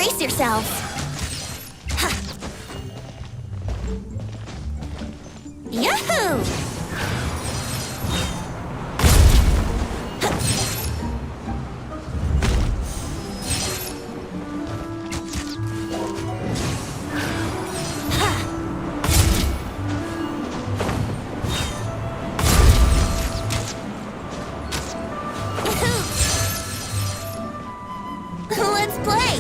Brace yourselves. Yahoo! Let's play!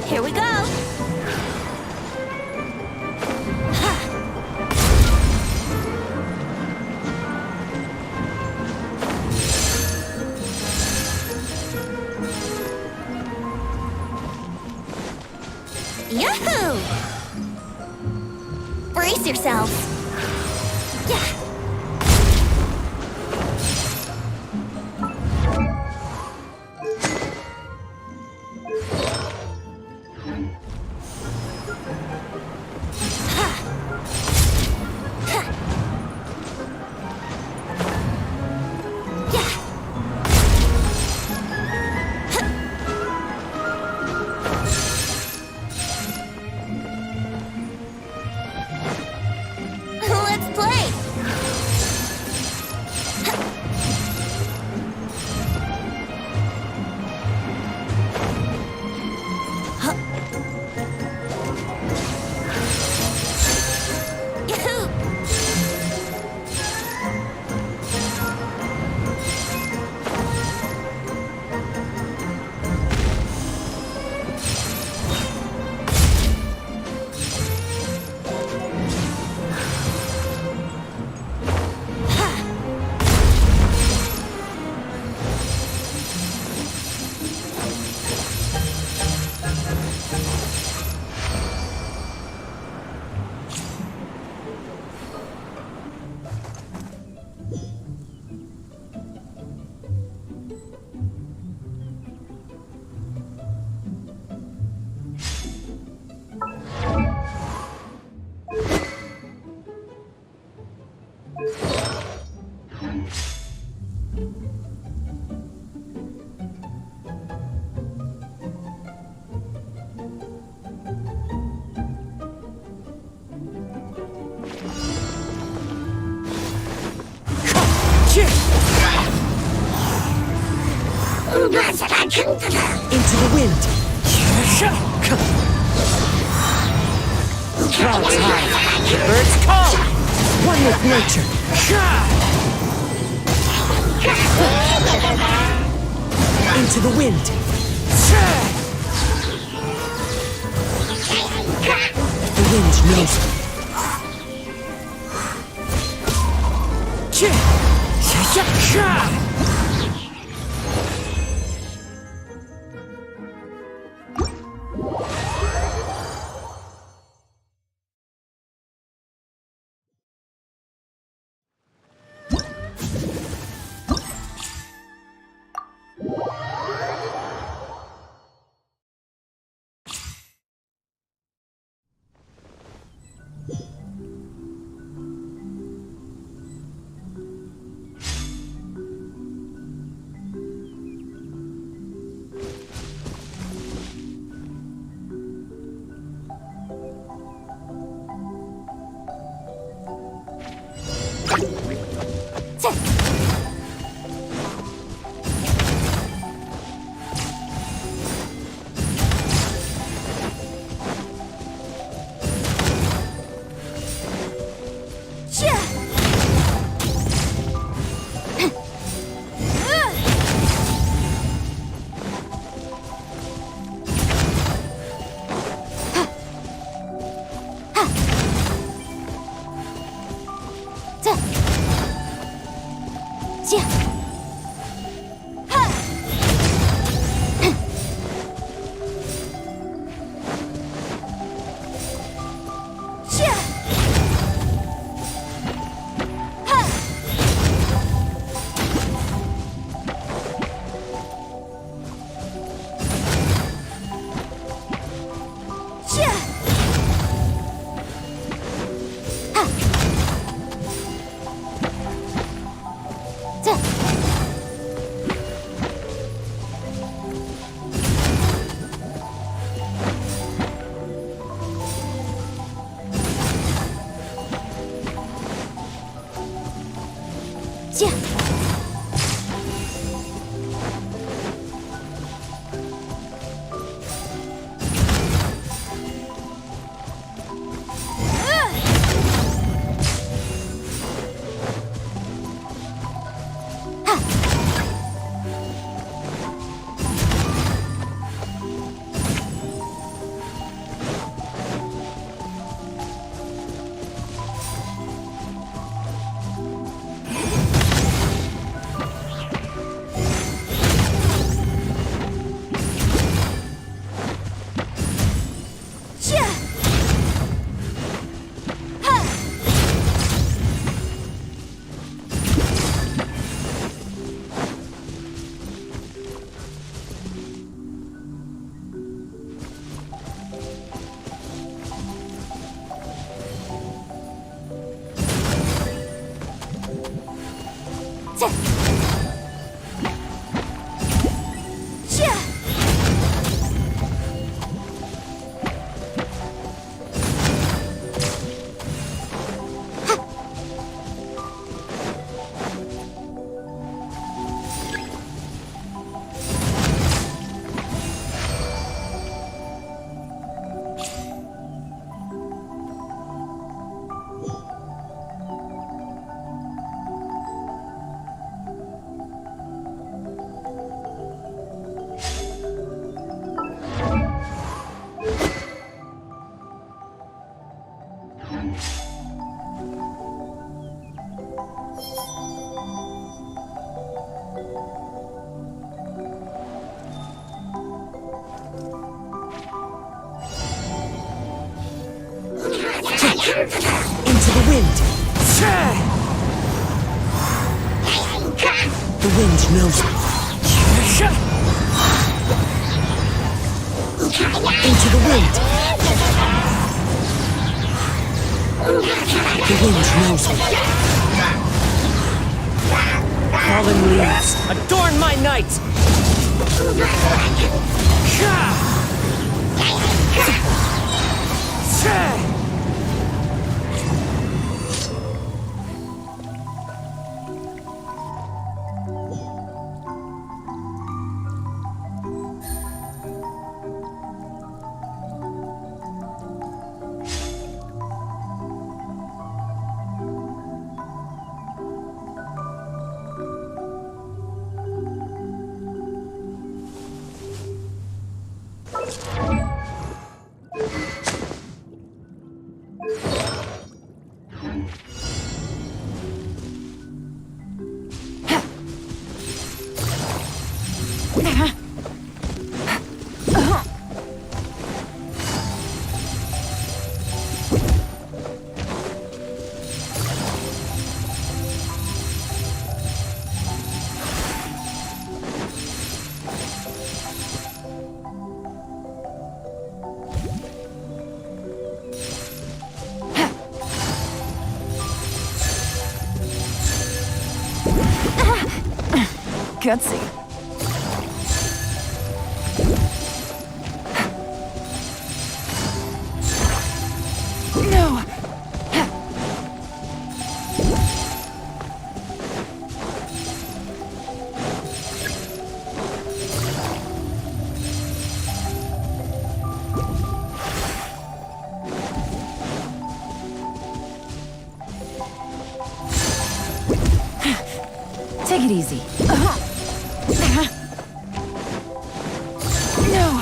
Here we go! Yahoo! Brace yourselves! Yeah! Let's play! Yahoo! Into the wind. Clouds high, the birds call. One with nature. Into the wind. The wind knows me. Yeah. Into the wind. The wind knows me. Into the wind. The wind knows me. Fallen leaves, adorn my night! Gutsy. No. Take it easy. No.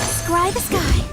Scry the sky.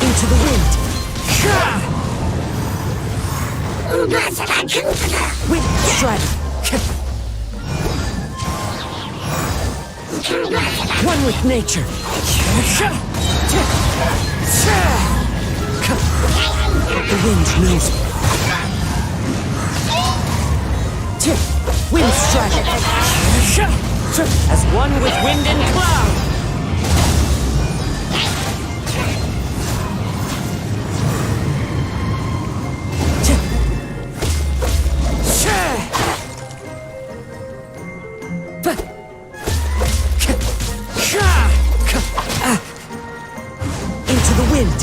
Into the wind. Wind strike. One with nature. The wind knows me. Wind strike. As one with wind and cloud. Into the wind.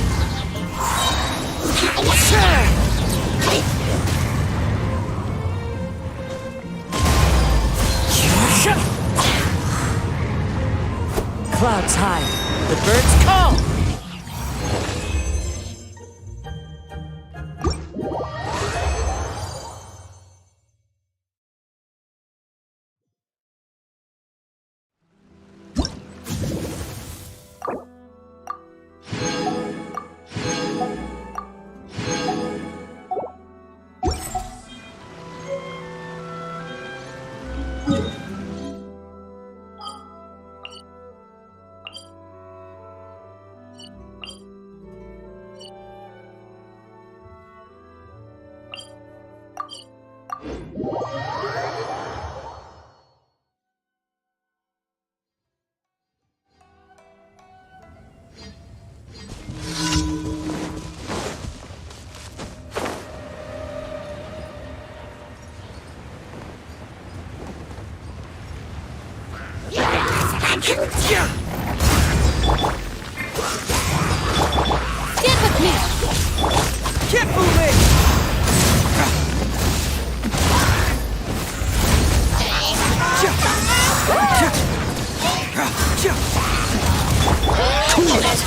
Clouds high, the birds call. Stick with me! Keep moving! Cool it!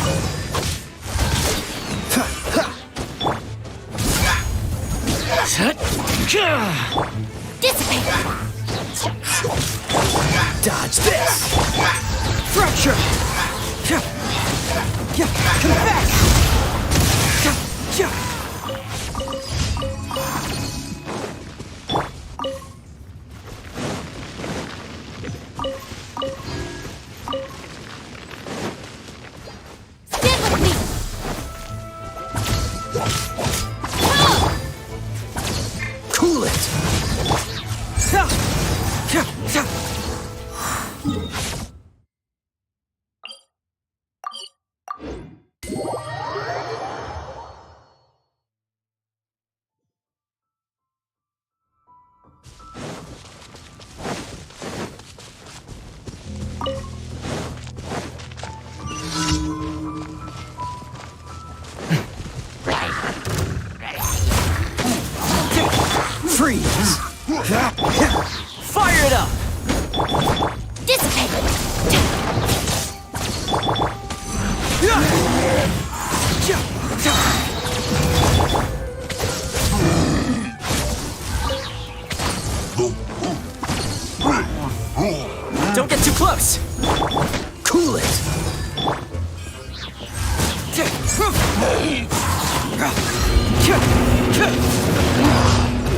Dissipate! Dodge this! Fracture! Come back! Stick with me! Cool it! too close. Cool it.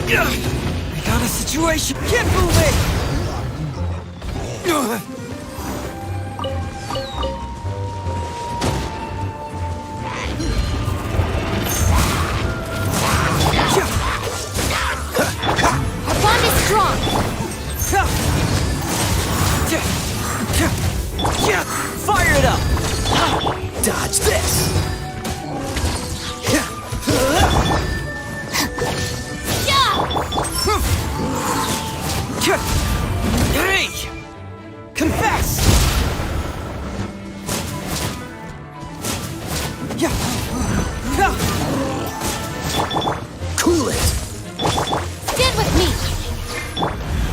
I got a situation. Get moving. Our bond is strong. Fire it up. Dodge this. Hey! Confess! Cool it! Stand with me.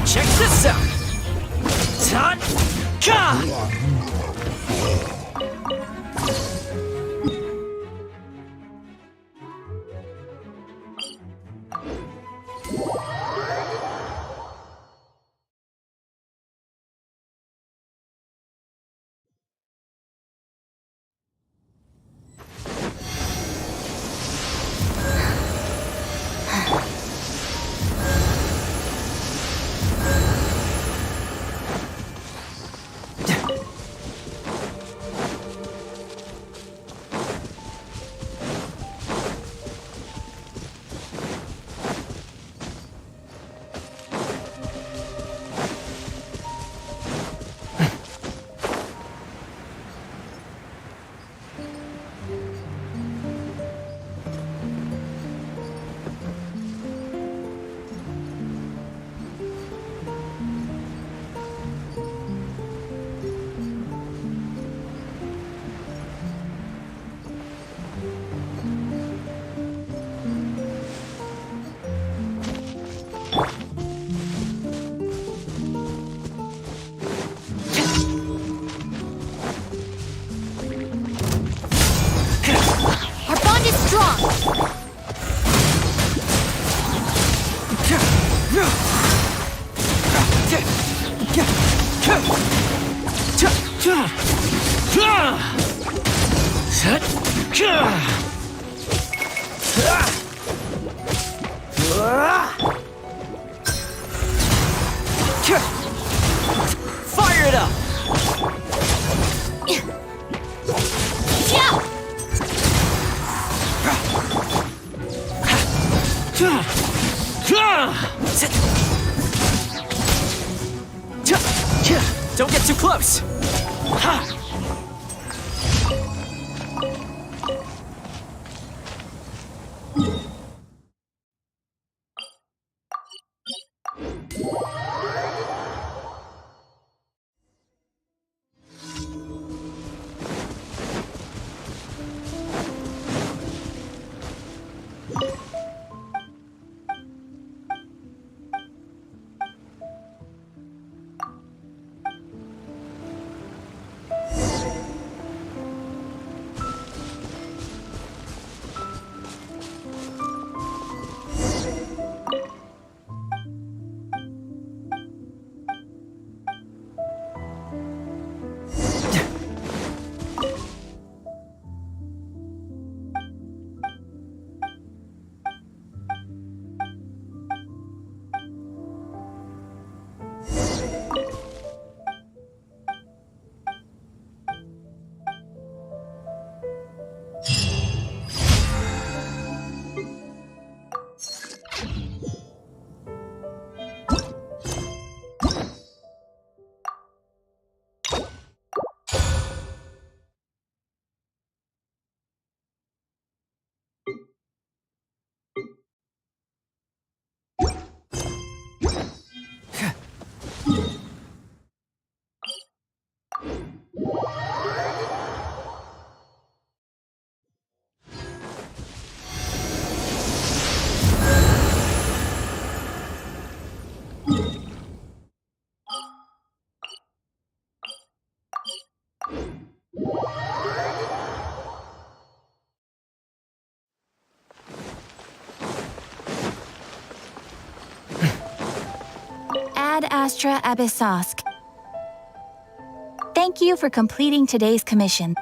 Check this out! Ta-ka! Our bond is strong. Fire it up! Don't get too close! Ad Astra Abyssosk. Thank you for completing today's commission.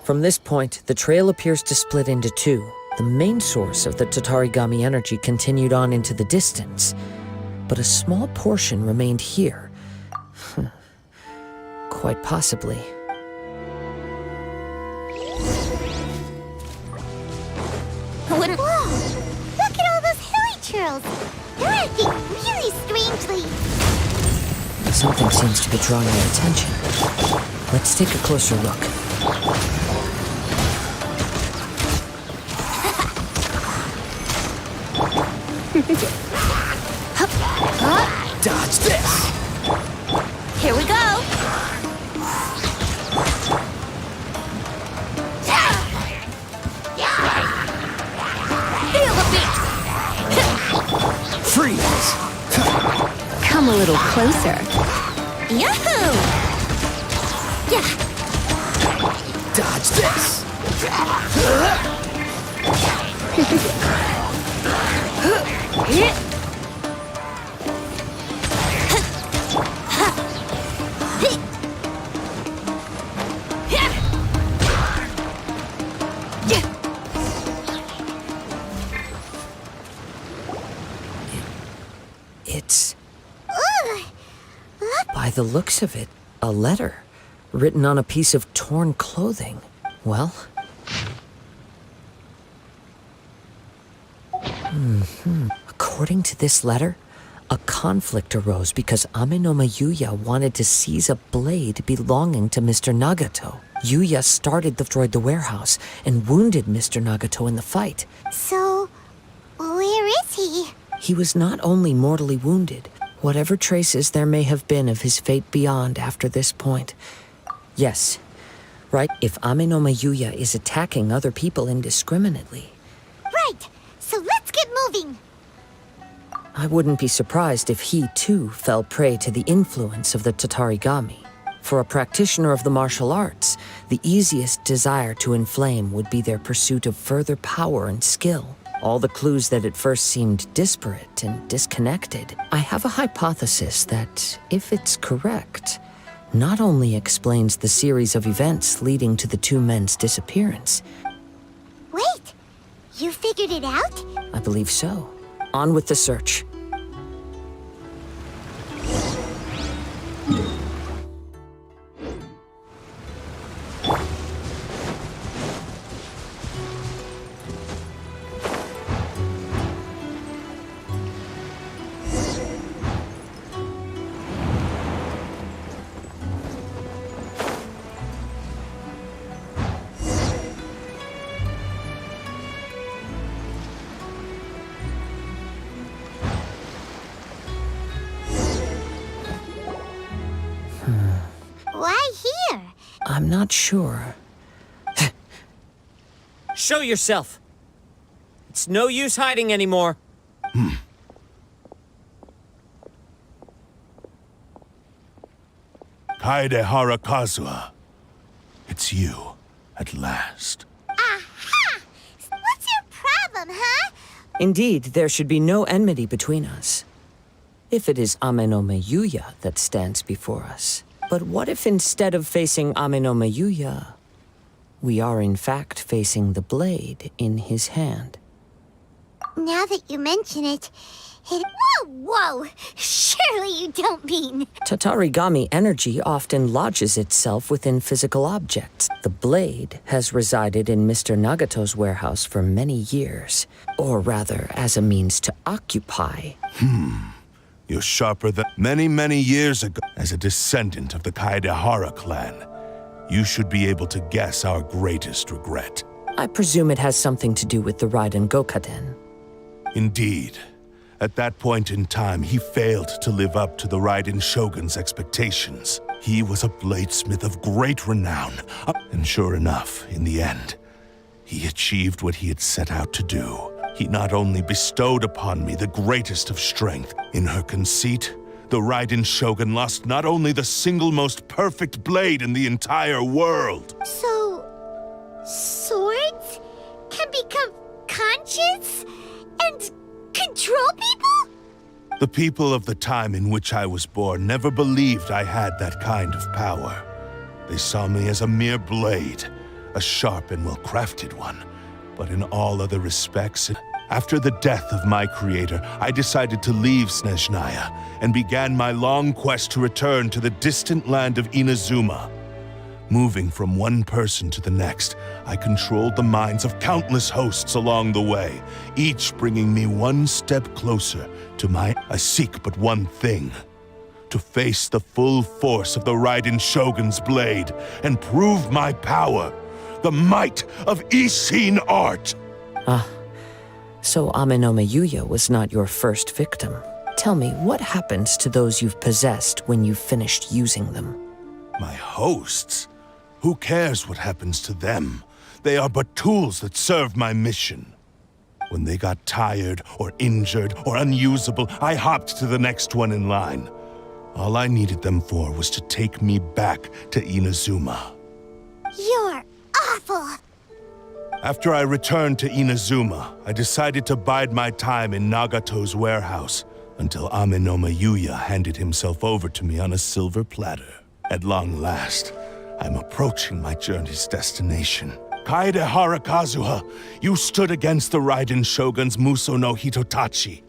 From this point, the trail appears to split into two. The main source of the Tatarigami energy continued on into the distance, but a small portion remained here. Quite possibly. Whoa! Look at all those hilly trails! They're acting really strangely! Something seems to be drawing our attention. Let's take a closer look. Dodge this! Here we go! Feel the beat! Freeze! Come a little closer. Yahoo! Yeah! Dodge this! It's, by the looks of it, a letter written on a piece of torn clothing. Well, according to this letter, a conflict arose because Amenoma Yuya wanted to seize a blade belonging to Mr. Nagato. Yuya started to destroy the warehouse and wounded Mr. Nagato in the fight. So, where is he? He was not only mortally wounded, whatever traces there may have been of his fate beyond after this point. Yes, right, if Amenoma Yuya is attacking other people indiscriminately. Right! So let's get moving! I wouldn't be surprised if he, too, fell prey to the influence of the Tatarigami. For a practitioner of the martial arts, the easiest desire to inflame would be their pursuit of further power and skill. All the clues that at first seemed disparate and disconnected. I have a hypothesis that, if it's correct, not only explains the series of events leading to the two men's disappearance. Wait! You figured it out? I believe so. On with the search. Why here? I'm not sure. Show yourself! It's no use hiding anymore. Kaede Harakazuha. It's you, at last. Aha! What's your problem, huh? Indeed, there should be no enmity between us. If it is Ame no Miyuya that stands before us. But what if instead of facing Ame no Miyuya, we are in fact facing the blade in his hand? Now that you mention it, Whoa! Surely you don't mean... Tatarigami energy often lodges itself within physical objects. The blade has resided in Mr. Nagato's warehouse for many years. Or rather, as a means to occupy. You're sharper than many years ago. As a descendant of the Kaedehara clan, you should be able to guess our greatest regret. I presume it has something to do with the Raiden Gokaden. Indeed. At that point in time, he failed to live up to the Raiden Shogun's expectations. He was a bladesmith of great renown. And sure enough, in the end, he achieved what he had set out to do. He not only bestowed upon me the greatest of strength. In her conceit, the Raiden Shogun lost not only the single most perfect blade in the entire world. So... swords can become conscious and control people? The people of the time in which I was born never believed I had that kind of power. They saw me as a mere blade, a sharp and well-crafted one. But in all other respects, after the death of my creator, I decided to leave Snezhnaya and began my long quest to return to the distant land of Inazuma. Moving from one person to the next, I controlled the minds of countless hosts along the way, each bringing me one step closer to I seek but one thing: to face the full force of the Raiden Shogun's blade and prove my power, the might of Ishin art. So Ame no Miyuya was not your first victim. Tell me, what happens to those you've possessed when you've finished using them? My hosts? Who cares what happens to them? They are but tools that serve my mission. When they got tired, or injured, or unusable, I hopped to the next one in line. All I needed them for was to take me back to Inazuma. You're awful. After I returned to Inazuma, I decided to bide my time in Nagato's warehouse until Ame no Miyuya handed himself over to me on a silver platter. At long last, I'm approaching my journey's destination. Kaede Harakazuha, you stood against the Raiden Shogun's Muso no Hitotachi.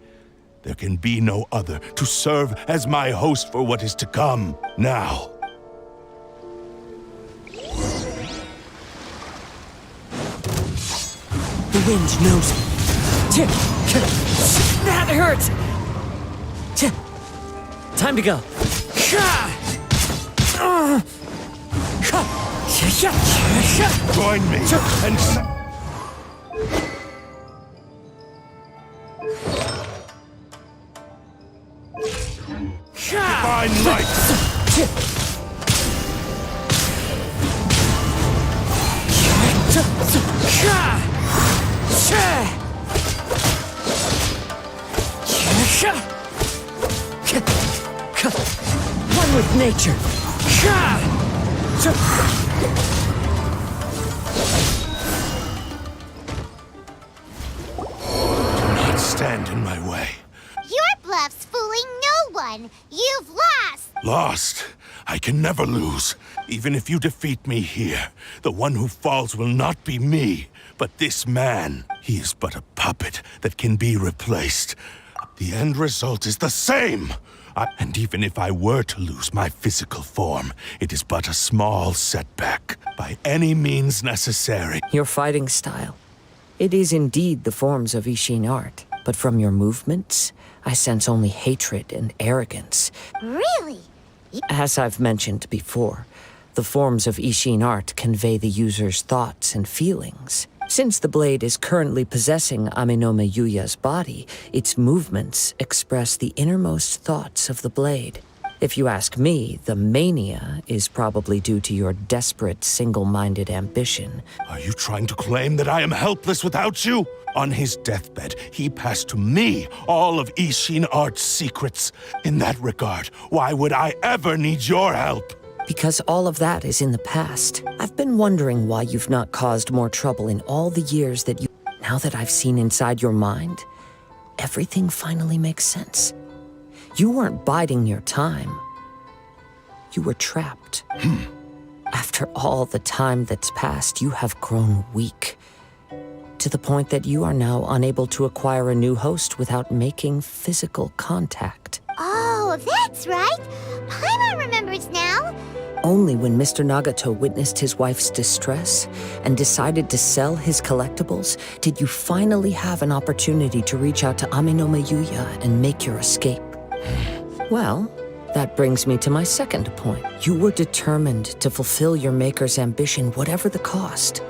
There can be no other to serve as my host for what is to come. Now. The wind knows me. That hurts! Time to go. Join me and... Divine light! One with nature. Do not stand in my way. Your bluff's fooling no one. You've lost. Lost? I can never lose. Even if you defeat me here, the one who falls will not be me, but this man. He is but a puppet that can be replaced. The end result is the same. And even if I were to lose my physical form, it is but a small setback, by any means necessary. Your fighting style. It is indeed the forms of Ishin art, but from your movements, I sense only hatred and arrogance. Really? As I've mentioned before, the forms of Ishin art convey the user's thoughts and feelings. Since the blade is currently possessing Ame no Miyuya's body, its movements express the innermost thoughts of the blade. If you ask me, the mania is probably due to your desperate, single-minded ambition. Are you trying to claim that I am helpless without you? On his deathbed, he passed to me all of Ishin art's secrets. In that regard, why would I ever need your help? Because all of that is in the past. I've been wondering why you've not caused more trouble in all the years that you... Now that I've seen inside your mind, everything finally makes sense. You weren't biding your time. You were trapped. After all the time that's passed, you have grown weak. To the point that you are now unable to acquire a new host without making physical contact. Oh, that's right. Paimon remembers now. Only when Mr. Nagato witnessed his wife's distress and decided to sell his collectibles did you finally have an opportunity to reach out to Amenoma Yuya and make your escape. Well, that brings me to my second point. You were determined to fulfill your maker's ambition, whatever the cost.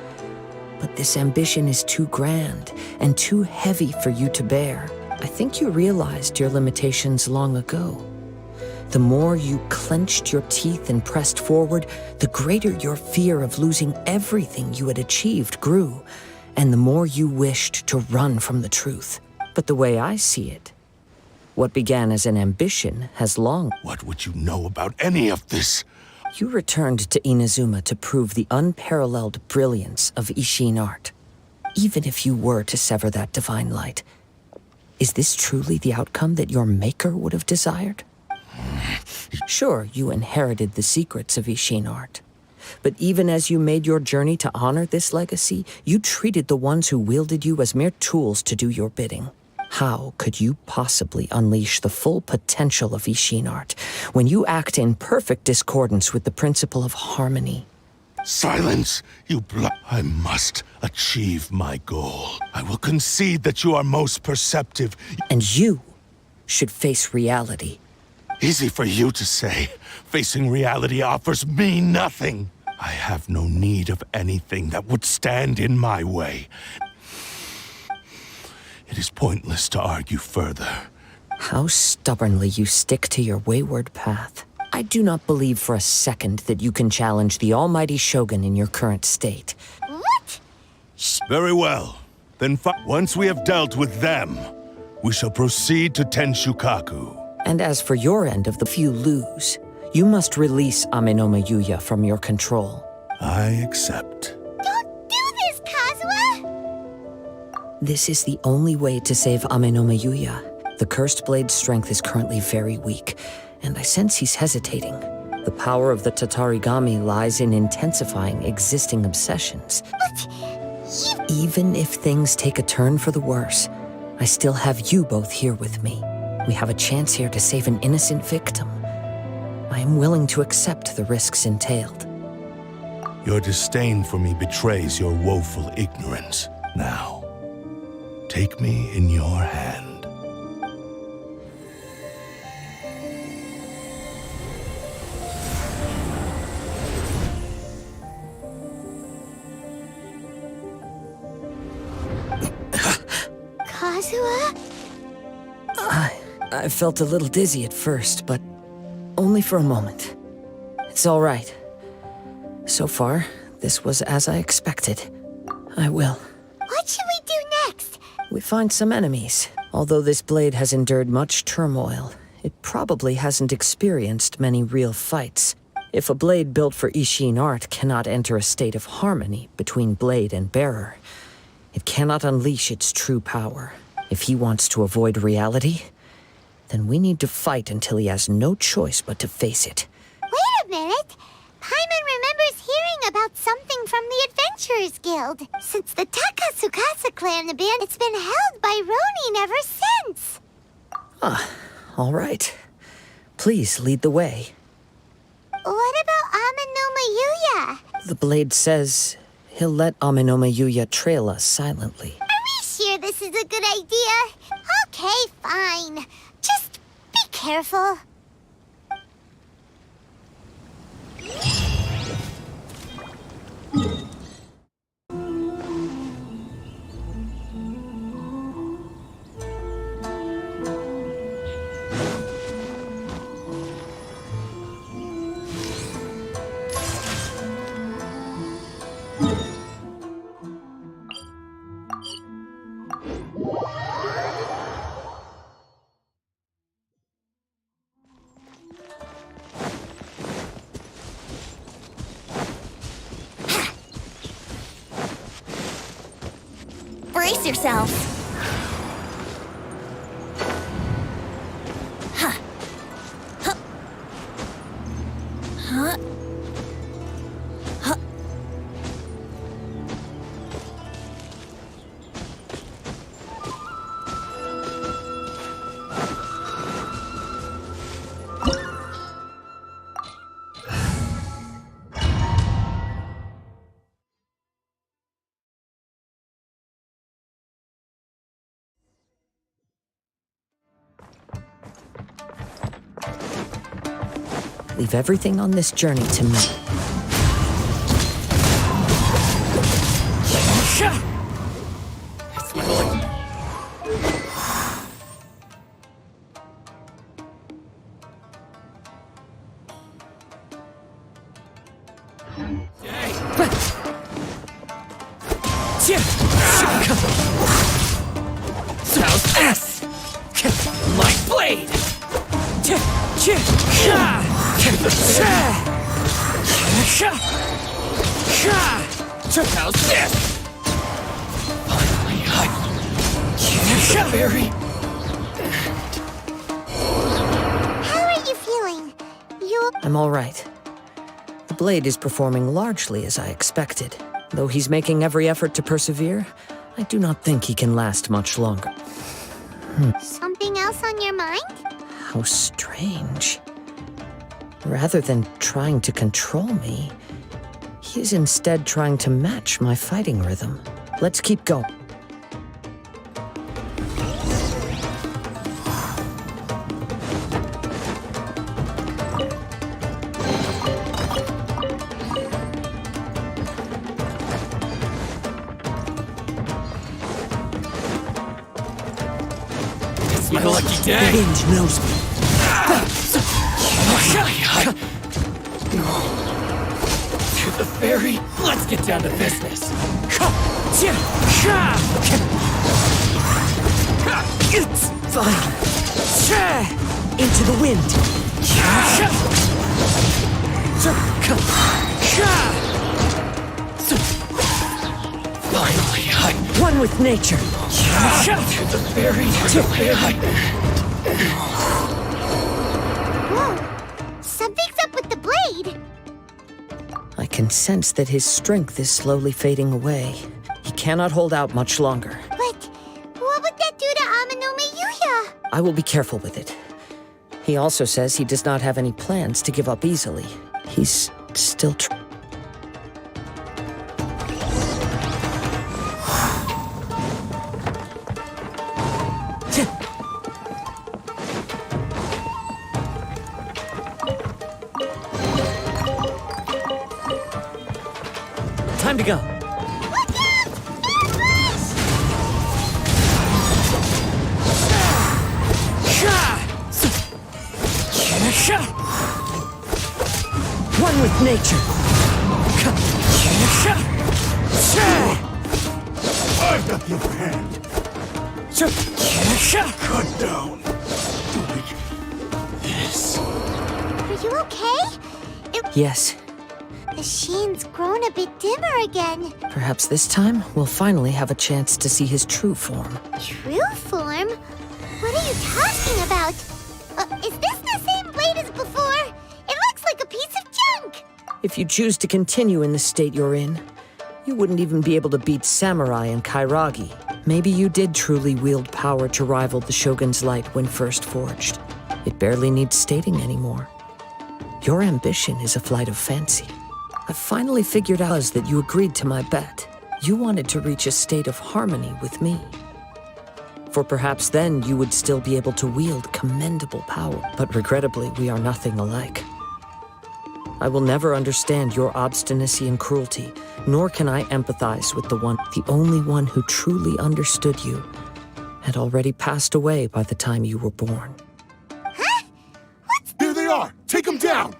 But this ambition is too grand and too heavy for you to bear. I think you realized your limitations long ago. The more you clenched your teeth and pressed forward, the greater your fear of losing everything you had achieved grew, and the more you wished to run from the truth. But the way I see it, what began as an ambition has long... What would you know about any of this? You returned to Inazuma to prove the unparalleled brilliance of Ishin art. Even if you were to sever that divine light, is this truly the outcome that your maker would have desired? Sure, you inherited the secrets of Ishin art. But even as you made your journey to honor this legacy, you treated the ones who wielded you as mere tools to do your bidding. How could you possibly unleash the full potential of Ishin art when you act in perfect discordance with the principle of harmony? Silence, you I must achieve my goal. I will concede that you are most perceptive. And you should face reality. Easy for you to say. Facing reality offers me nothing. I have no need of anything that would stand in my way. It is pointless to argue further. How stubbornly you stick to your wayward path. I do not believe for a second that you can challenge the almighty Shogun in your current state. What? Very well. Then once we have dealt with them, we shall proceed to Tenshukaku. And as for your end of the if you lose, you must release Amenoma Yuya from your control. I accept. Don't do this, Kazuha! This is the only way to save Amenoma Yuya. The cursed blade's strength is currently very weak, and I sense he's hesitating. The power of the Tatarigami lies in intensifying existing obsessions. But Even if things take a turn for the worse, I still have you both here with me. We have a chance here to save an innocent victim. I am willing to accept the risks entailed. Your disdain for me betrays your woeful ignorance. Now, take me in your hand. Kazuha? I felt a little dizzy at first, but only for a moment. It's all right. So far, this was as I expected. I will. What should we do next? We find some enemies. Although this blade has endured much turmoil, it probably hasn't experienced many real fights. If a blade built for Ishin art cannot enter a state of harmony between blade and bearer, it cannot unleash its true power. If he wants to avoid reality, then we need to fight until he has no choice but to face it. Wait a minute. Paimon remembers hearing about something from the Adventurers Guild. Since the Takasukasa clan band, it's been held by Ronin ever since. All right. Please lead the way. What about Amenoma Yuya? The blade says he'll let Amenoma Yuya trail us silently. Are we sure this is a good idea? Okay, fine. Just be careful. yourselves. Leave everything on this journey to me. How's this? My blade! How's this? Finally, very... How are you feeling? I'm all right. The blade is performing largely as I expected. Though he's making every effort to persevere, I do not think he can last much longer. Something else on your mind? How strange. Rather than trying to control me, he is instead trying to match my fighting rhythm. Let's keep going. It's my lucky day! The wind knows me. To the ferry, let's get down to business. It's fine. Into the wind. Finally, One with nature. to the ferry, to the ferry. Whoa! Something's up with the blade! I can sense that his strength is slowly fading away. He cannot hold out much longer. But what would that do to Amanome Yuya? I will be careful with it. He also says he does not have any plans to give up easily. He's still Time to go. Look out! Ambush! one with nature. I've got the upper hand. Cut down. Doing this. Are you okay? Yes, The sheen's grown a bit dimmer again. perhaps this time we'll finally have a chance to see his true form. True form? What are you talking about? Is this the same blade as before? It looks like a piece of junk! If you choose to continue in the state you're in, you wouldn't even be able to beat Samurai and Kairagi. Maybe you did truly wield power to rival the Shogun's light when first forged. It barely needs stating anymore. Your ambition is a flight of fancy. I finally figured out that you agreed to my bet. You wanted to reach a state of harmony with me. For perhaps then you would still be able to wield commendable power. But regrettably, we are nothing alike. I will never understand your obstinacy and cruelty, nor can I empathize with the only one who truly understood you, had already passed away by the time you were born. Huh? Here they are! Take them down!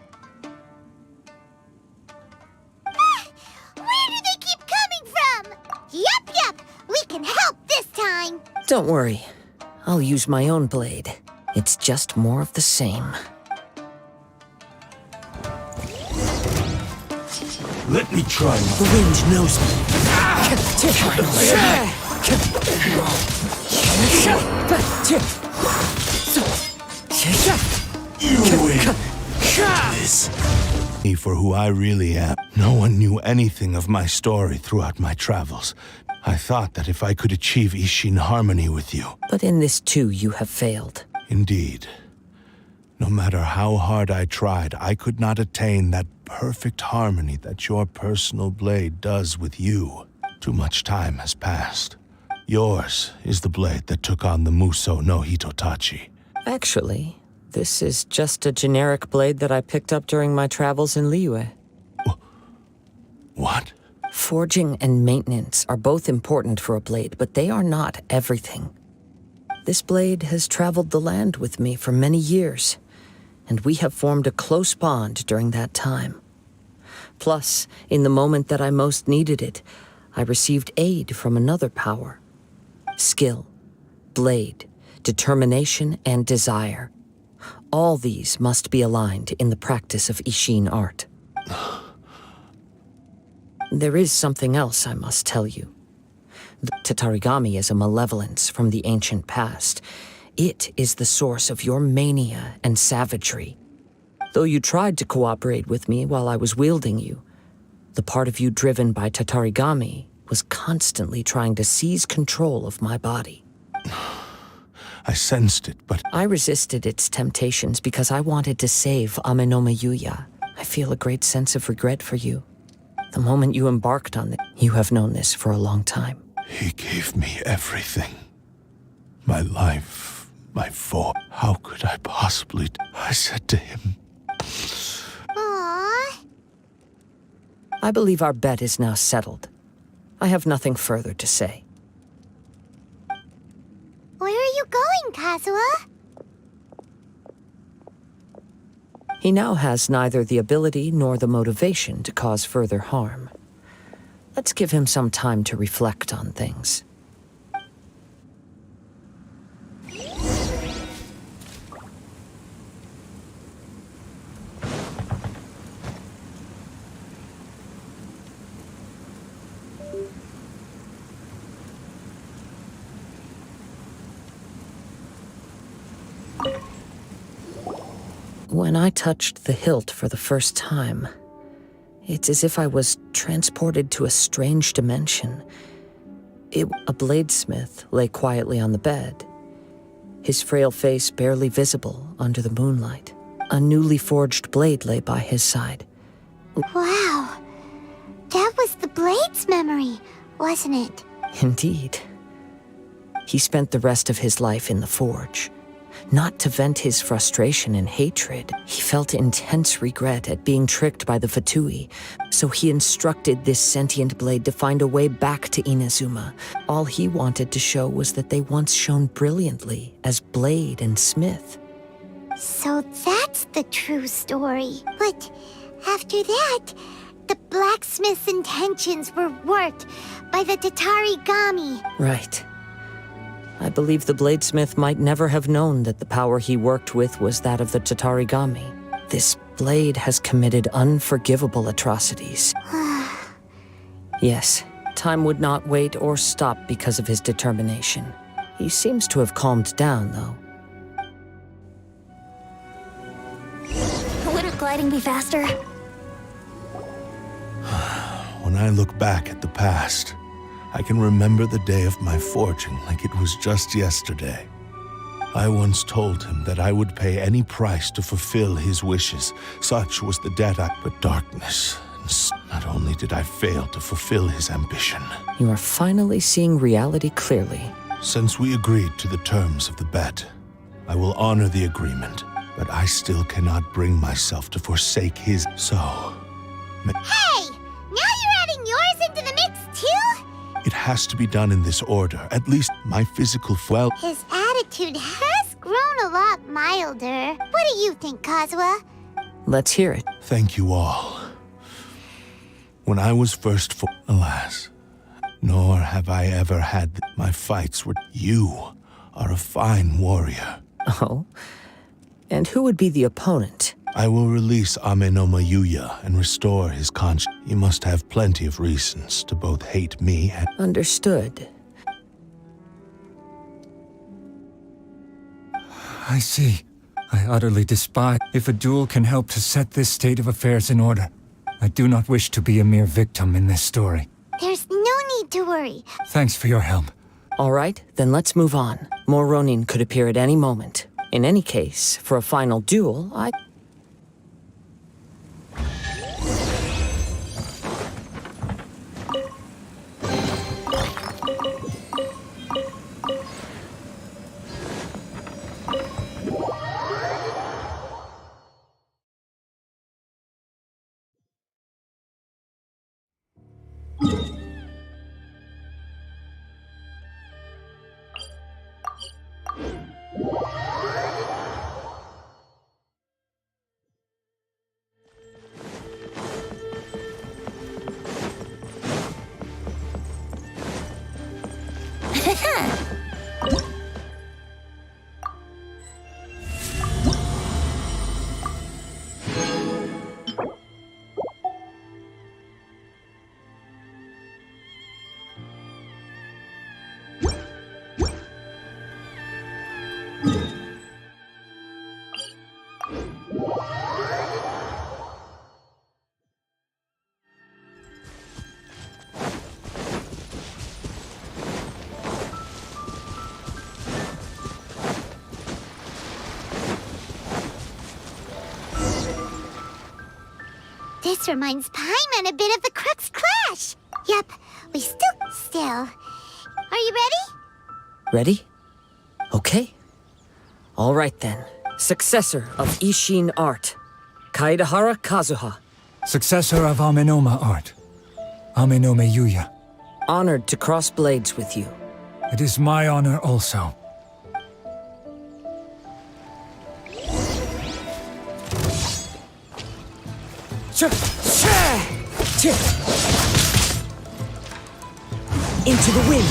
Where do they keep coming from? Yup, we can help this time. Don't worry, I'll use my own blade. It's just more of the same. Let me try. The wind knows me. You win. This. Me for who I really am. No one knew anything of my story throughout my travels. I thought that if I could achieve Ishin harmony with you. But in this too, you have failed. Indeed. No matter how hard I tried, I could not attain that perfect harmony that your personal blade does with you. Too much time has passed. Yours is the blade that took on the Muso no Hitotachi. Actually, this is just a generic blade that I picked up during my travels in Liyue. What? Forging and maintenance are both important for a blade, but they are not everything. This blade has traveled the land with me for many years, and we have formed a close bond during that time. Plus, in the moment that I most needed it, I received aid from another power. Skill, blade, determination, and desire. All these must be aligned in the practice of Ishin art. There is something else I must tell you. The Tatarigami is a malevolence from the ancient past. It is the source of your mania and savagery. Though you tried to cooperate with me while I was wielding you, the part of you driven by Tatarigami was constantly trying to seize control of my body. I sensed it, but I resisted its temptations because I wanted to save Amenoma Yuya. I feel a great sense of regret for you. The moment you embarked on it, you have known this for a long time. he gave me everything. My life, my voice. How could I possibly... I said to him... Aww. I believe our bet is now settled. I have nothing further to say. Where are you going, Kazuha? He now has neither the ability nor the motivation to cause further harm. Let's give him some time to reflect on things. When I touched the hilt for the first time, it's as if I was transported to a strange dimension. A bladesmith lay quietly on the bed, his frail face barely visible under the moonlight. A newly forged blade lay by his side. Wow. That was the Blade's memory, wasn't it? Indeed. He spent the rest of his life in the forge. Not to vent his frustration and hatred, he felt intense regret at being tricked by the Fatui, so he instructed this sentient blade to find a way back to Inazuma. All he wanted to show was that they once shone brilliantly as blade and smith. So that's the true story. But after that, the blacksmith's intentions were worked by the Tatarigami. Right. I believe the bladesmith might never have known that the power he worked with was that of the Tatarigami. This blade has committed unforgivable atrocities. Yes, time would not wait or stop because of his determination. He seems to have calmed down, though. Wouldn't gliding be faster? When I look back at the past, I can remember the day of my forging like it was just yesterday. I once told him that I would pay any price to fulfill his wishes. Such was the debt but darkness. Not only did I fail to fulfill his ambition. You are finally seeing reality clearly. Since we agreed to the terms of the bet, I will honor the agreement, but I still cannot bring myself to forsake his. So... Hey! Now you're adding yours into the mix, too? It has to be done in this order. At least my physical well... His attitude has grown a lot milder. What do you think, Kazuha? Let's hear it. Thank you all. When I was first alas, nor have I ever had my fights were... You are a fine warrior. Oh? And who would be the opponent? I will release Amenoma Yuya and restore his conscience. He must have plenty of reasons to both hate me and... Understood. I see. I utterly despise. If a duel can help to set this state of affairs in order, I do not wish to be a mere victim in this story. There's no need to worry. Thanks for your help. All right, then let's move on. More Ronin could appear at any moment. In any case, for a final duel, I... This reminds Paimon a bit of the Crux Clash. Yep, we still. Are you ready? Ready? Okay. All right then. Successor of Ishin art, Kaedahara Kazuha. Successor of Amenoma art, Amenome Yuya. Honored to cross blades with you. It is my honor also. Into the wind.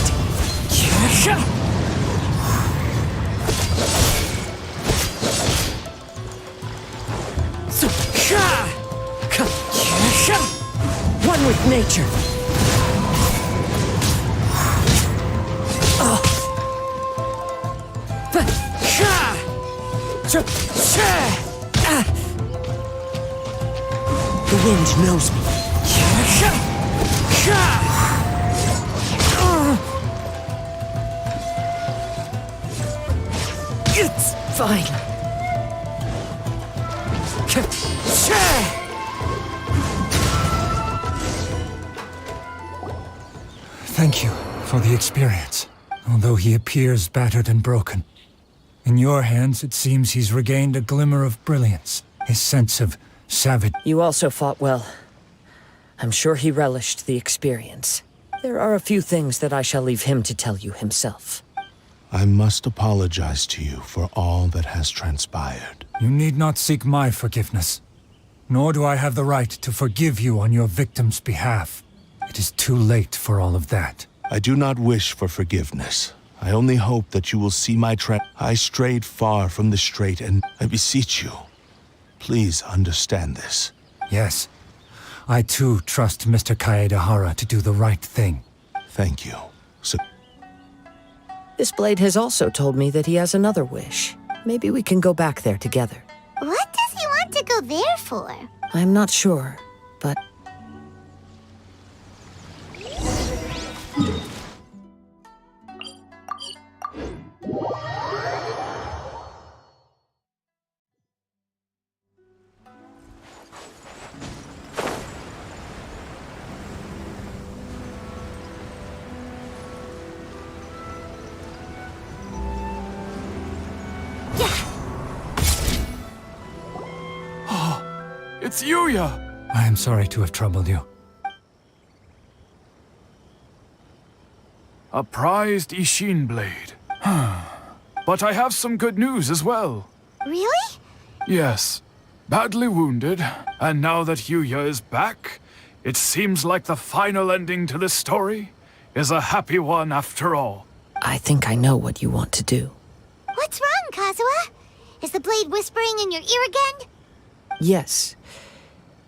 One with nature. The wind knows me. It's fine. Thank you for the experience, although he appears battered and broken. In your hands, it seems he's regained a glimmer of brilliance, his sense of savage. You also fought well. I'm sure he relished the experience. There are a few things that I shall leave him to tell you himself. I must apologize to you for all that has transpired. You need not seek my forgiveness, nor do I have the right to forgive you on your victim's behalf. It is too late for all of that. I do not wish for forgiveness. I only hope that you will see my I strayed far from the straight, and I beseech you, please understand this. Yes, I too trust Mr. Kaedahara to do the right thing. Thank you. This blade has also told me that he has another wish. Maybe we can go back there together. What does he want to go there for? I'm not sure, but... It's Yuya! I am sorry to have troubled you. A prized Ishin blade. But I have some good news as well. Really? Yes. Badly wounded, and now that Yuya is back, it seems like the final ending to this story is a happy one after all. I think I know what you want to do. What's wrong, Kazuha? Is the blade whispering in your ear again? Yes.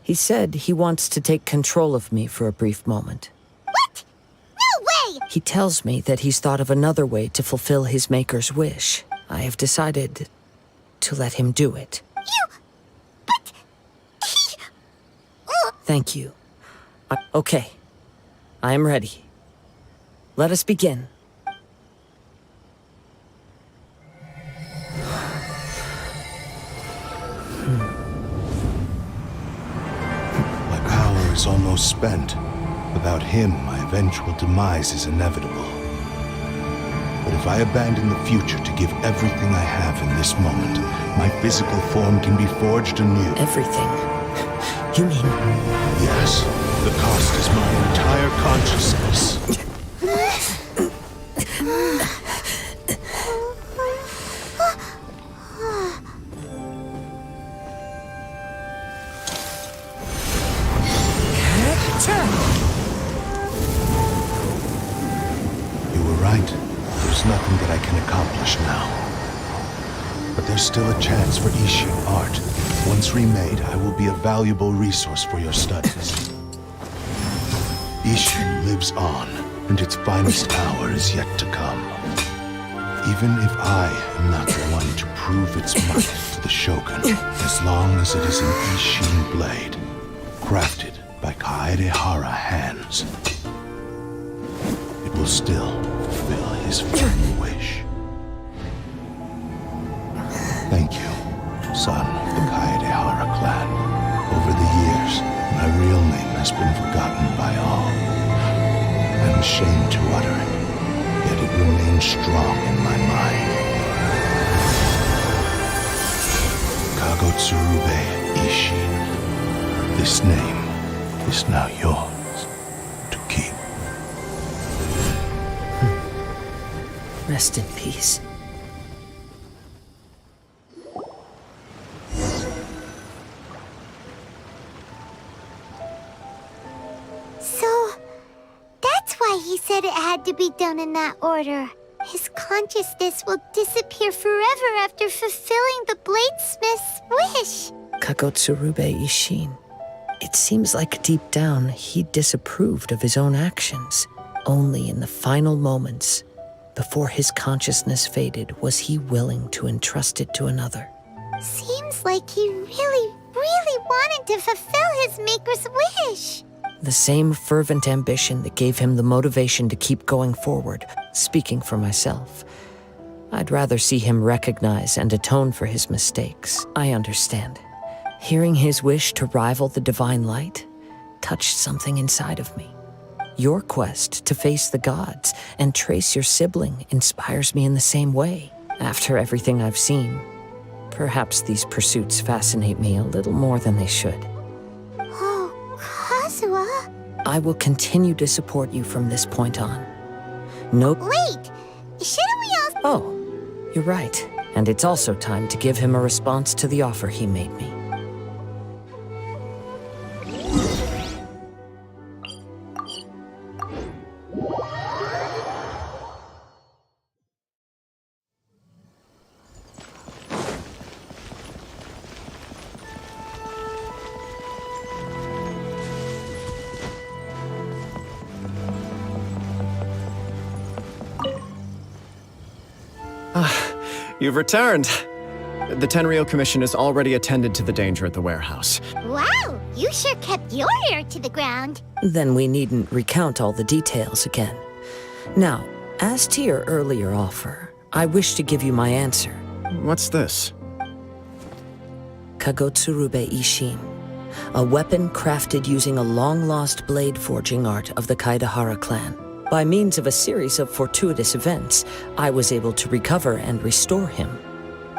He said he wants to take control of me for a brief moment. What? No way! He tells me that he's thought of another way to fulfill his maker's wish. I have decided to let him do it. But he... Thank you. Okay. I am ready. Let us begin. My power is almost spent. Without him, my eventual demise is inevitable. But if I abandon the future to give everything I have in this moment, my physical form can be forged anew. Everything? You mean... Yes. The cost is my entire consciousness. You were right. There's nothing that I can accomplish now. But there's still a chance for Ishin art. Once remade, I will be a valuable resource for your studies. Ishin lives on, and its finest hour is yet to come. Even if I am not the one to prove its might to the Shogun, as long as it is an Ishin blade, crafted by Kaedehara hands, it will still fulfill his final wish. Thank you, son of the Kaedehara clan. Over the years, my real name has been forgotten by all. I'm ashamed to utter it, yet it remains strong in my mind. Kagotsurube Ishin. This name is now yours to keep. Rest in peace. So, that's why he said it had to be done in that order. His consciousness will disappear forever after fulfilling the bladesmith's wish. Kagotsurube Ishin. It seems like deep down he disapproved of his own actions. Only in the final moments, before his consciousness faded, was he willing to entrust it to another. Seems like he really wanted to fulfill his maker's wish. The same fervent ambition that gave him the motivation to keep going forward. Speaking for myself, I'd rather see him recognize and atone for his mistakes. I understand. Hearing his wish to rival the divine light touched something inside of me. Your quest to face the gods and trace your sibling inspires me in the same way. After everything I've seen, perhaps these pursuits fascinate me a little more than they should. Oh, Kazuha? I will continue to support you from this point on. No... Wait! Shouldn't we all... Oh, you're right. And it's also time to give him a response to the offer he made me. You've returned. The Tenryou Commission has already attended to the danger at the warehouse. Wow, you sure kept your ear to the ground. Then we needn't recount all the details again. Now, as to your earlier offer, I wish to give you my answer. What's this? Kagotsurube Ishin, a weapon crafted using a long-lost blade forging art of the Kaedehara clan. By means of a series of fortuitous events, I was able to recover and restore him.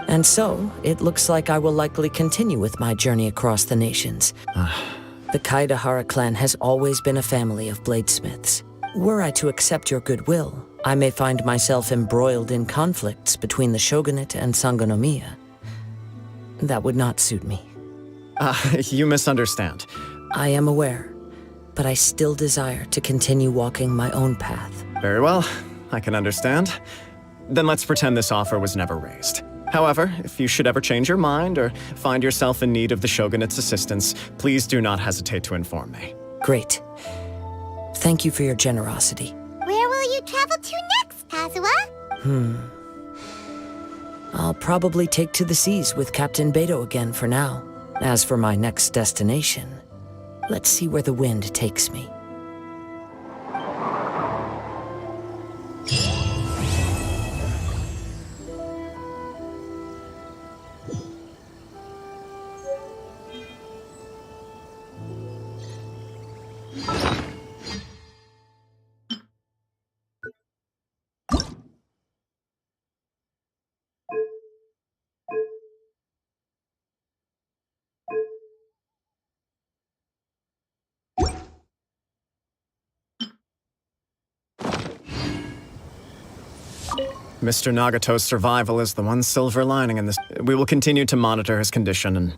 And so, it looks like I will likely continue with my journey across the nations. The Kaedehara clan has always been a family of bladesmiths. Were I to accept your goodwill, I may find myself embroiled in conflicts between the shogunate and Sangonomiya. That would not suit me. You misunderstand. I am aware, but I still desire to continue walking my own path. Very well, I can understand. Then let's pretend this offer was never raised. However, if you should ever change your mind or find yourself in need of the Shogunate's assistance, please do not hesitate to inform me. Great. Thank you for your generosity. Where will you travel to next, Kazuha? I'll probably take to the seas with Captain Beto again for now. As for my next destination, let's see where the wind takes me. Mr. Nagato's survival is the one silver lining in this. We will continue to monitor his condition and...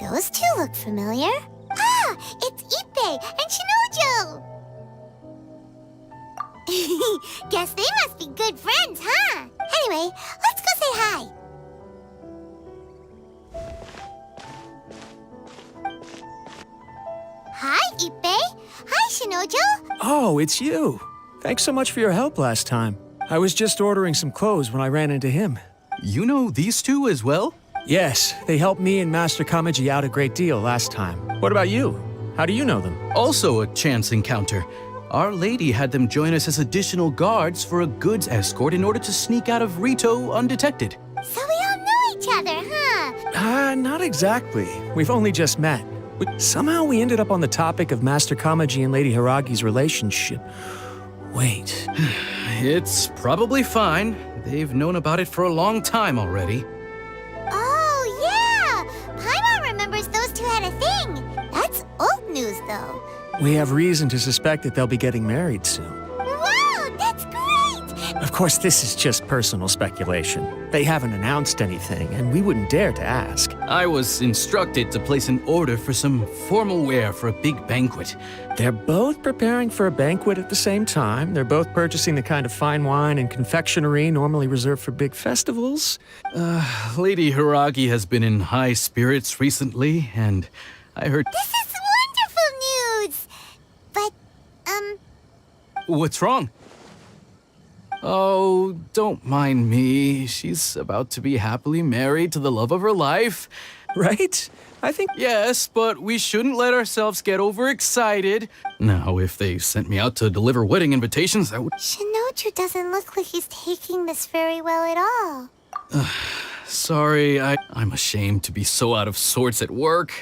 Those two look familiar. Ah, it's Ippei and Shinojo! Guess they must be good friends, huh? Anyway, let's go say hi. Hi, Ippei. Hi, Shinojo. Oh, it's you. Thanks so much for your help last time. I was just ordering some clothes when I ran into him. You know these two as well? Yes, they helped me and Master Kamaji out a great deal last time. What about you? How do you know them? Also a chance encounter. Our lady had them join us as additional guards for a goods escort in order to sneak out of Rito undetected. So we all know each other, huh? Not exactly. We've only just met. But somehow we ended up on the topic of Master Kamaji and Lady Hiragi's relationship. Wait. It's probably fine. They've known about it for a long time already. Oh, yeah! Paimon remembers those two had a thing. That's old news, though. We have reason to suspect that they'll be getting married soon. Wow, that's great! Of course, this is just personal speculation. They haven't announced anything, and we wouldn't dare to ask. I was instructed to place an order for some formal wear for a big banquet. They're both preparing for a banquet at the same time. They're both purchasing the kind of fine wine and confectionery normally reserved for big festivals. Lady Hiragi has been in high spirits recently, and I heard... This is wonderful news! But, What's wrong? Oh, don't mind me. She's about to be happily married to the love of her life. Right? I think... Yes, but we shouldn't let ourselves get overexcited. Now, if they sent me out to deliver wedding invitations, I would... Shinoju doesn't look like he's taking this very well at all. Sorry, I'm ashamed to be so out of sorts at work.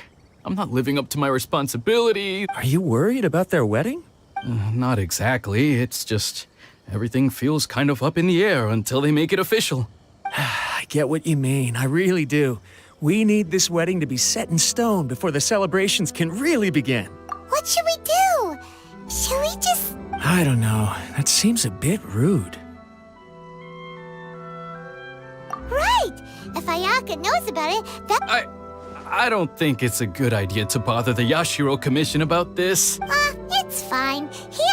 I'm not living up to my responsibility. Are you worried about their wedding? Not exactly. It's just... everything feels kind of up in the air until they make it official. I get what you mean. I really do. We need this wedding to be set in stone before the celebrations can really begin. What What should we do? Shall we just... I don't know. That seems a bit rude. Right! If Ayaka knows about it, that... I don't think it's a good idea to bother the Yashiro Commission about this. It's fine.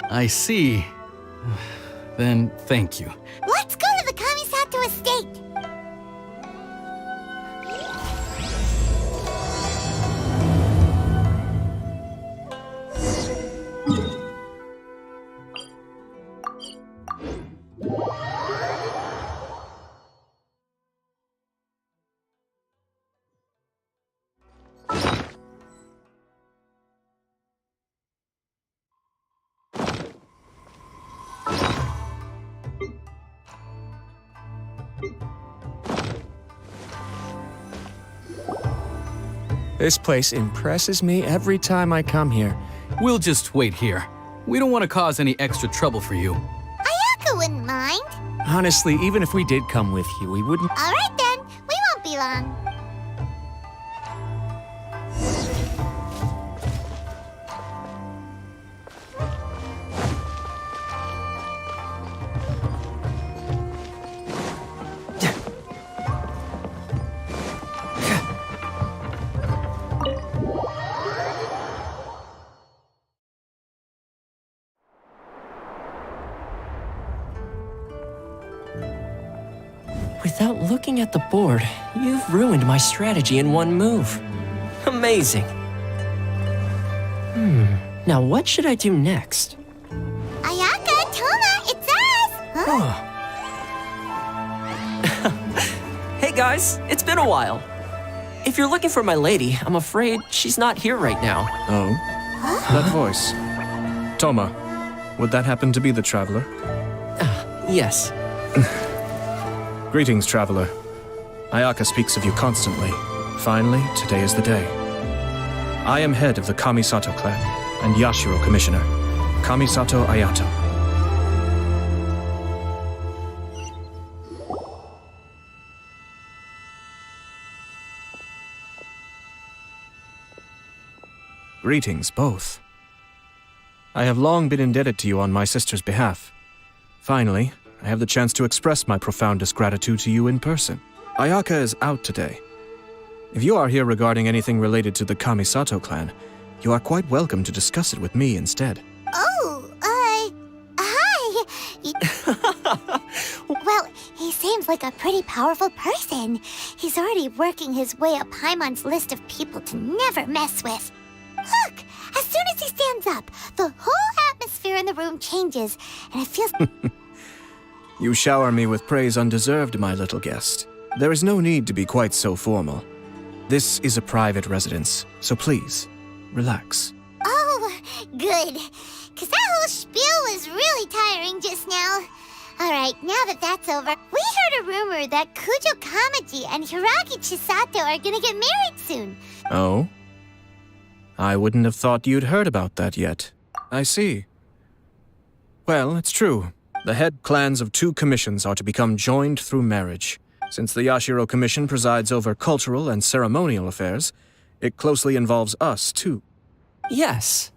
I see. Then thank you. Let's go to the Kamisato estate! This place impresses me every time I come here. We'll just wait here. We don't want to cause any extra trouble for you. Ayaka wouldn't mind. Honestly, even if we did come with you, we wouldn't... All right then, we won't be long. Without looking at the board, you've ruined my strategy in one move. Amazing. Now what should I do next? Ayaka, Toma, it's us! Huh? Hey guys, it's been a while. If you're looking for my lady, I'm afraid she's not here right now. Oh? That voice. Toma, would that happen to be the traveler? Yes. Greetings, traveler. Ayaka speaks of you constantly. Finally, today is the day. I am head of the Kamisato clan and Yashiro commissioner, Kamisato Ayato. Greetings, both. I have long been indebted to you on my sister's behalf. Finally, I have the chance to express my profoundest gratitude to you in person. Ayaka is out today. If you are here regarding anything related to the Kamisato clan, you are quite welcome to discuss it with me instead. Oh, hi. Well, he seems like a pretty powerful person. He's already working his way up Paimon's list of people to never mess with. Look, as soon as he stands up, the whole atmosphere in the room changes, and it feels... You shower me with praise undeserved, my little guest. There is no need to be quite so formal. This is a private residence, so please, relax. Oh, good. Because that whole spiel was really tiring just now. All right, now that that's over, we heard a rumor that Kujo Kamaji and Hiragi Chisato are gonna get married soon. Oh? I wouldn't have thought you'd heard about that yet. I see. Well, it's true. The head clans of two commissions are to become joined through marriage. Since the Yashiro Commission presides over cultural and ceremonial affairs, it closely involves us, too. Yes.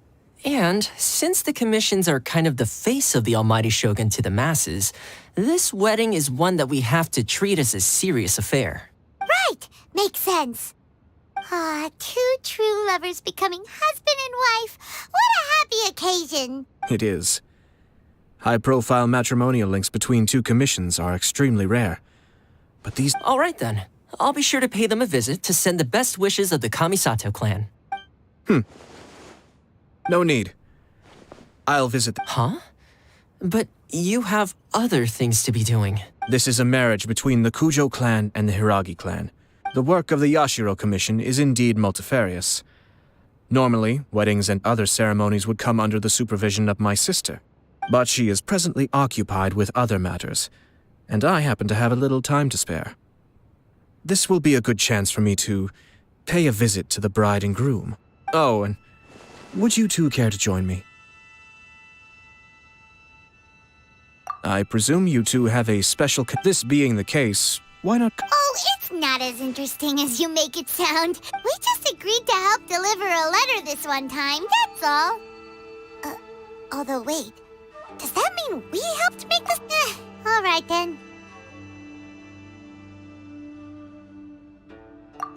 And since the commissions are kind of the face of the almighty shogun to the masses, this wedding is one that we have to treat as a serious affair. Right, makes sense. Two true lovers becoming husband and wife. What a happy occasion. It is. High-profile matrimonial links between two commissions are extremely rare. But these... All right then. I'll be sure to pay them a visit to send the best wishes of the Kamisato clan. No need. I'll visit them. Huh? But you have other things to be doing. This is a marriage between the Kujo clan and the Hiragi clan. The work of the Yashiro Commission is indeed multifarious. Normally, weddings and other ceremonies would come under the supervision of my sister. But she is presently occupied with other matters, and I happen to have a little time to spare. This will be a good chance for me to pay a visit to the bride and groom. Oh, and would you two care to join me? I presume you two have a special... This being the case, Why not? Oh, it's not as interesting as you make it sound. We just agreed to help deliver a letter this one time, that's all. Although wait, does that mean we helped make this? All right then.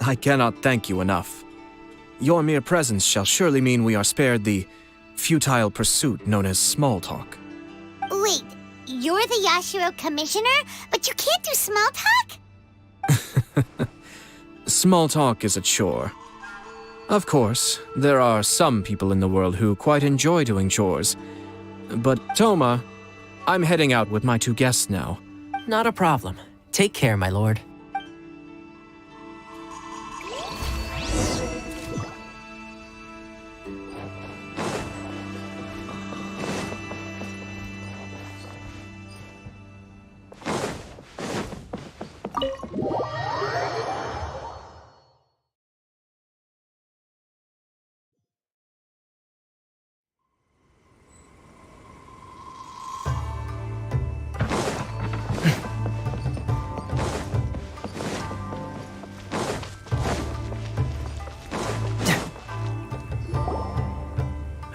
I cannot thank you enough. Your mere presence shall surely mean we are spared the futile pursuit known as small talk. Wait, you're the Yashiro commissioner, but you can't do small talk? Small talk is a chore. Of course, there are some people in the world who quite enjoy doing chores. But Toma, I'm heading out with my 2 guests now. Not a problem. Take care, my lord.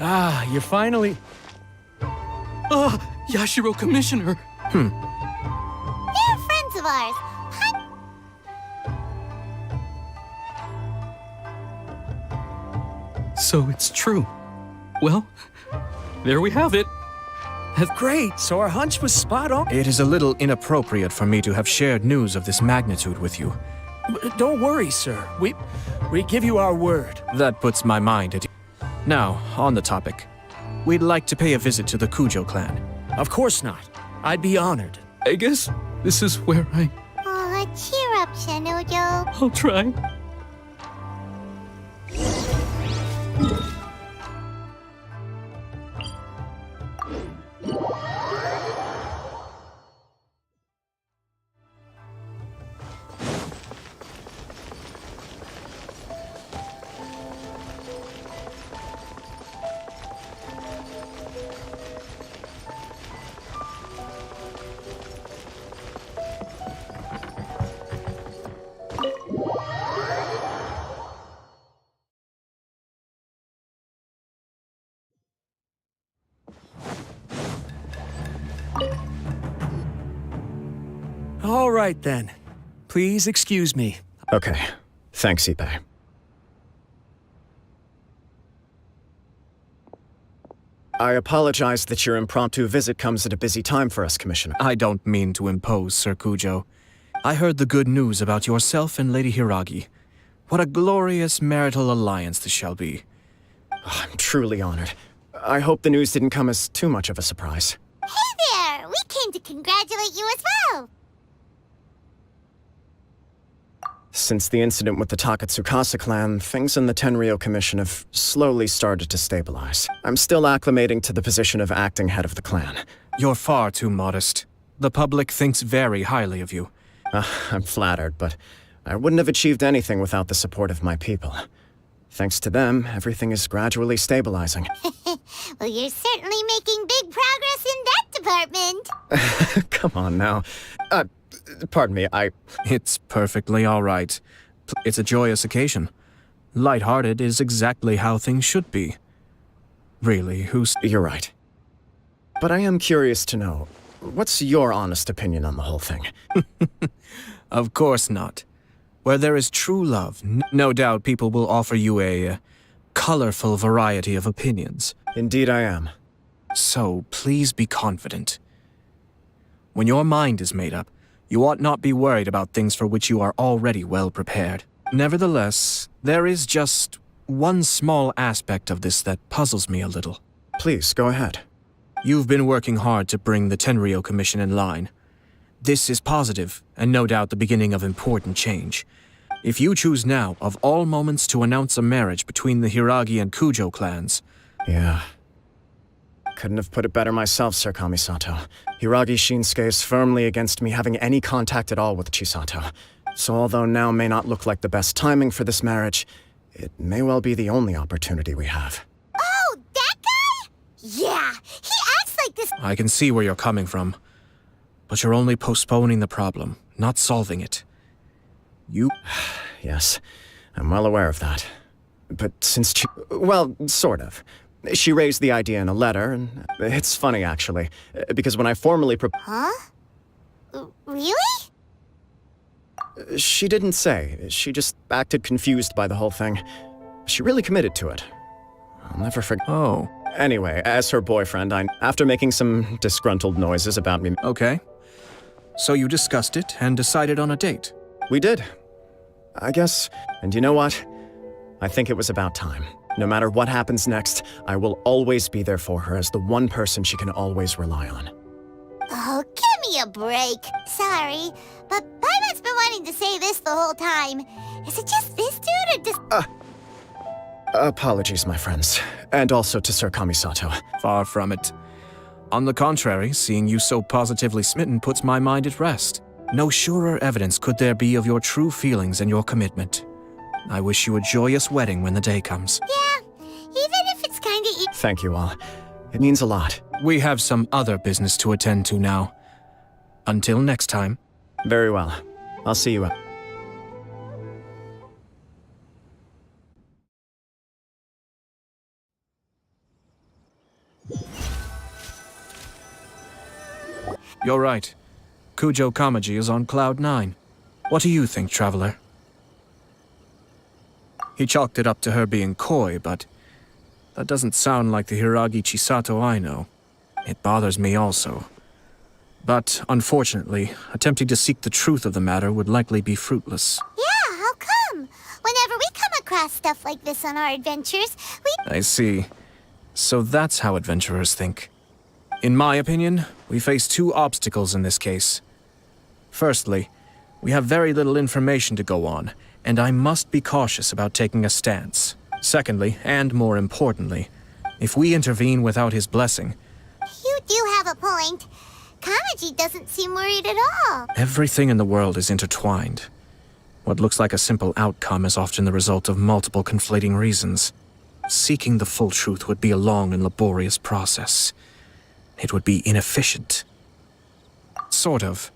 Ah, you're finally... Oh, Yashiro Commissioner! They're friends of ours. So it's true. Well, there we have it. Great, so our hunch was spot on. It is a little inappropriate for me to have shared news of this magnitude with you. Don't worry, sir. We give you our word. That puts my mind at ease. Now, on the topic. We'd like to pay a visit to the Kujo clan. Of course not. I'd be honored. I guess this is where Aw, cheer up, Shanojo. I'll try. All right, then. Please excuse me. Okay. Thanks, Ippei. I apologize that your impromptu visit comes at a busy time for us, Commissioner. I don't mean to impose, Sir Kujo. I heard the good news about yourself and Lady Hiragi. What a glorious marital alliance this shall be. Oh, I'm truly honored. I hope the news didn't come as too much of a surprise. Hey there! We came to congratulate you as well! Since the incident with the Takatsukasa clan, things in the Tenryou Commission have slowly started to stabilize. I'm still acclimating to the position of acting head of the clan. You're far too modest. The public thinks very highly of you. I'm flattered, but I wouldn't have achieved anything without the support of my people. Thanks to them, everything is gradually stabilizing. Well, you're certainly making big progress in that department. Come on now. Pardon me, It's perfectly all right. It's a joyous occasion. Lighthearted is exactly how things should be. Really, You're right. But I am curious to know, what's your honest opinion on the whole thing? Of course not. Where there is true love, no doubt people will offer you a colorful variety of opinions. Indeed I am. So please be confident. When your mind is made up, you ought not be worried about things for which you are already well prepared. Nevertheless, there is just one small aspect of this that puzzles me a little. Please, go ahead. You've been working hard to bring the Tenryou Commission in line. This is positive, and no doubt the beginning of important change. If you choose now, of all moments, to announce a marriage between the Hiragi and Kujo clans... Yeah. Couldn't have put it better myself, Sir Kamisato. Hiragi Shinsuke is firmly against me having any contact at all with Chisato. So although now may not look like the best timing for this marriage, it may well be the only opportunity we have. Oh, that guy? Yeah, he acts like this. I can see where you're coming from. But you're only postponing the problem, not solving it. You... Yes, I'm well aware of that. But since she... Well, sort of. She raised the idea in a letter, and it's funny, actually, because when I formally Huh? Really? She didn't say. She just acted confused by the whole thing. She really committed to it. I'll never forget. Oh. Anyway, as her boyfriend, after making some disgruntled noises about me... Okay. So you discussed it and decided on a date? We did. I guess. And you know what? I think it was about time. No matter what happens next, I will always be there for her as the one person she can always rely on. Oh, give me a break. Sorry, but Paimon's been wanting to say this the whole time. Is it just this dude or just... Apologies, my friends. And also to Sir Kamisato. Far from it. On the contrary, seeing you so positively smitten puts my mind at rest. No surer evidence could there be of your true feelings and your commitment. I wish you a joyous wedding when the day comes. Yeah, even if it's kinda... Thank you all. It means a lot. We have some other business to attend to now. Until next time. Very well. I'll see you up. You're right. Kujo Kamaji is on Cloud 9. What do you think, Traveler? He chalked it up to her being coy, but that doesn't sound like the Hiragi Chisato I know. It bothers me also. But, unfortunately, attempting to seek the truth of the matter would likely be fruitless. Yeah, how come? Whenever we come across stuff like this on our adventures, I see. So that's how adventurers think. In my opinion, we face two obstacles in this case. Firstly, we have very little information to go on, and I must be cautious about taking a stance. Secondly, and more importantly, if we intervene without his blessing... You do have a point. Kamaji doesn't seem worried at all. Everything in the world is intertwined. What looks like a simple outcome is often the result of multiple conflating reasons. Seeking the full truth would be a long and laborious process. It would be inefficient. Sort of.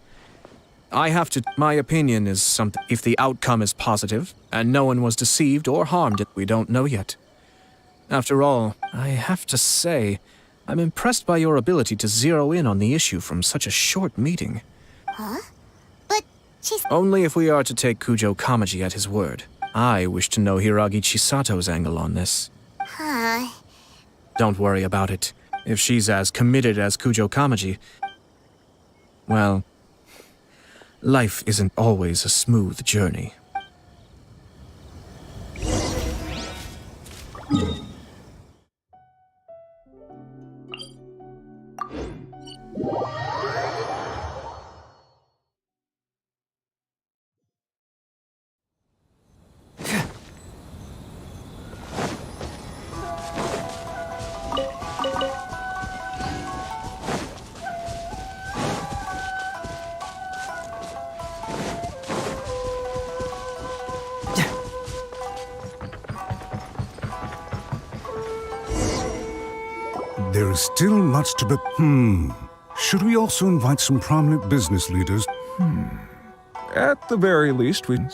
My opinion is something. If the outcome is positive, and no one was deceived or harmed, we don't know yet. After all, I have to say, I'm impressed by your ability to zero in on the issue from such a short meeting. Huh? But she's... Only if we are to take Kujo Kamaji at his word. I wish to know Hiragi Chisato's angle on this. Huh. Don't worry about it. If she's as committed as Kujo Kamaji... Well... life isn't always a smooth journey. There is still much to be... Should we also invite some prominent business leaders? At the very least, we...